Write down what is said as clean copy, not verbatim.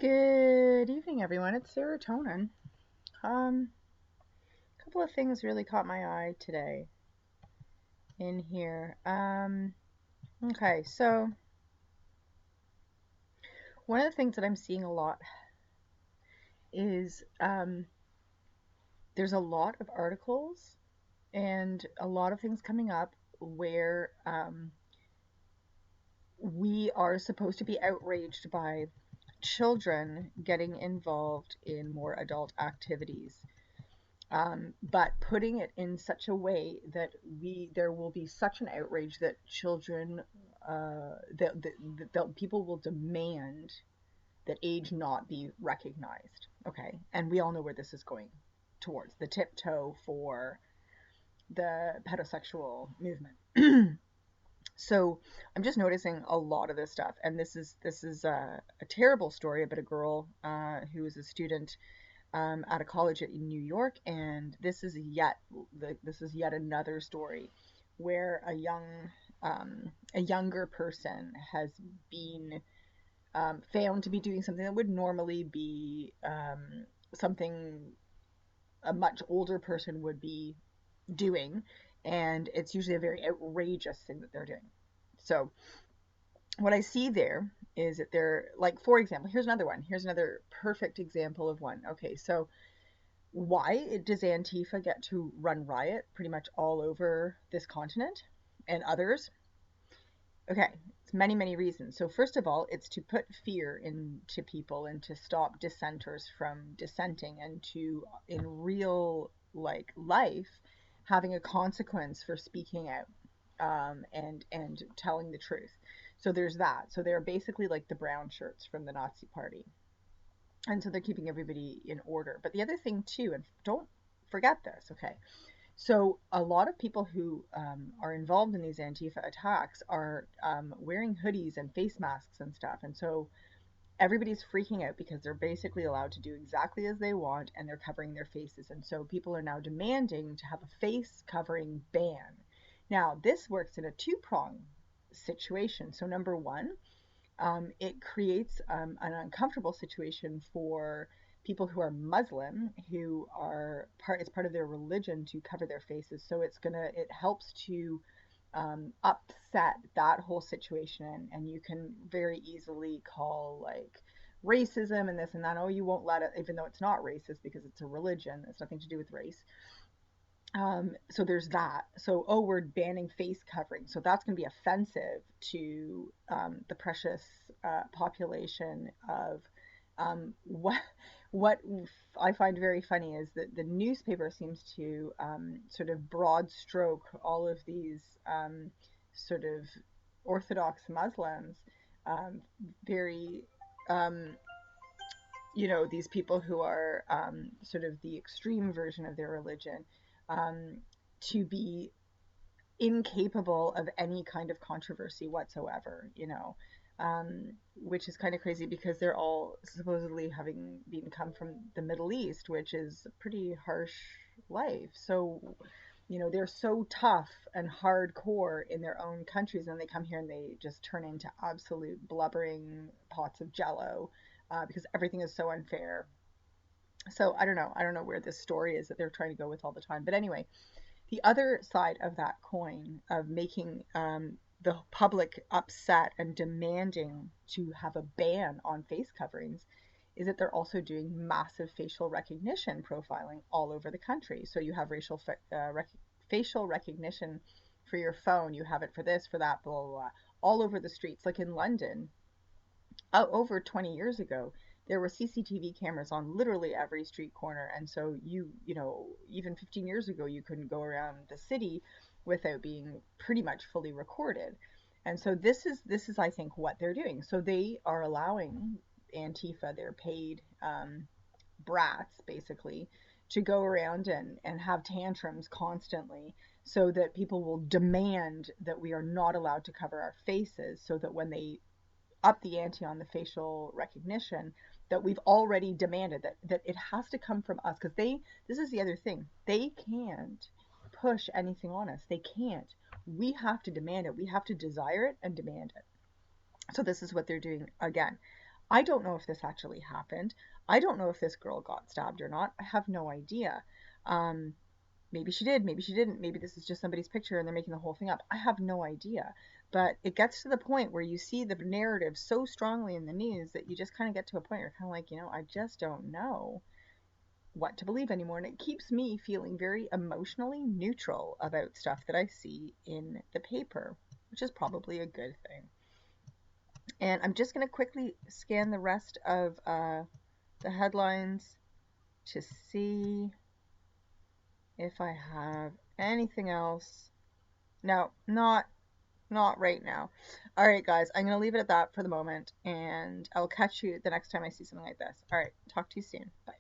Good evening, everyone. It's serotonin. A couple of things really caught my eye today in here. Okay, so one of the things that I'm seeing a lot is there's a lot of articles and a lot of things coming up where we are supposed to be outraged by children getting involved in more adult activities. But putting it in such a way that there will be such an outrage that children that people will demand that age not be recognized. Okay, and we all know where this is going towards the tiptoe for the pedosexual movement. So I'm just noticing a lot of this stuff, and this is a terrible story about a girl who was a student at a college in New York, and this is yet another story where a younger person has been found to be doing something that would normally be something a much older person would be doing, and it's usually a very outrageous thing that they're doing. So what I see there is that they're like, for example, here's another one. Here's another perfect example of one. Okay, so why does Antifa get to run riot pretty much all over this continent and others? Okay, it's many, many reasons. So first of all, it's to put fear into people and to stop dissenters from dissenting and to, in real like life, having a consequence for speaking out and telling the truth. So there's that. So they're basically like the brown shirts from the Nazi Party, and so they're keeping everybody in order. But the other thing too, and don't forget this, okay? So a lot of people who are involved in these Antifa attacks are wearing hoodies and face masks and stuff, and so everybody's freaking out because they're basically allowed to do exactly as they want, and they're covering their faces, and so people are now demanding to have a face covering ban. Now this works in a two-prong situation. So number one, it creates an uncomfortable situation for people who are Muslim, who are it's part of their religion to cover their faces. So it helps to upset that whole situation, and you can very easily call like racism and this and that. Oh, you won't let it, even though it's not racist because it's a religion. It's nothing to do with race. So there's that. So, oh, we're banning face covering. So that's going to be offensive to the precious population of what what I find very funny is that the newspaper seems to sort of broad stroke all of these sort of Orthodox Muslims, very um, these people who are sort of the extreme version of their religion, um, to be incapable of any kind of controversy whatsoever, which is kind of crazy because they're all supposedly having been come from the Middle East, which is a pretty harsh life. So, they're so tough and hardcore in their own countries, and they come here and they just turn into absolute blubbering pots of jello because everything is so unfair. So I don't know. I don't know where this story is that they're trying to go with all the time. But anyway, the other side of that coin of making the public upset and demanding to have a ban on face coverings is that they're also doing massive facial recognition profiling all over the country. So you have facial recognition for your phone. You have it for this, for that, blah, blah, blah, all over the streets. Like in London, over 20 years ago, there were CCTV cameras on literally every street corner. And so even 15 years ago, you couldn't go around the city without being pretty much fully recorded. And so this is I think what they're doing. So they are allowing Antifa, their paid brats basically, to go around and have tantrums constantly so that people will demand that we are not allowed to cover our faces, so that when they up the ante on the facial recognition, that we've already demanded that it has to come from us, because this is the other thing, they can't push anything on us. They can't. We have to demand it. We have to desire it and demand it. So this is what they're doing again. I don't know if this actually happened. I don't know if this girl got stabbed or not. I have no idea. Um, Maybe she did, maybe she didn't, maybe this is just somebody's picture and they're making the whole thing up. I have no idea. But it gets to the point where you see the narrative so strongly in the news that you just kind of get to a point where you're kind of like, I just don't know what to believe anymore. And it keeps me feeling very emotionally neutral about stuff that I see in the paper, which is probably a good thing. And I'm just going to quickly scan the rest of the headlines to see if I have anything else. No, not right now. All right, guys, I'm going to leave it at that for the moment, and I'll catch you the next time I see something like this. All right, talk to you soon. Bye.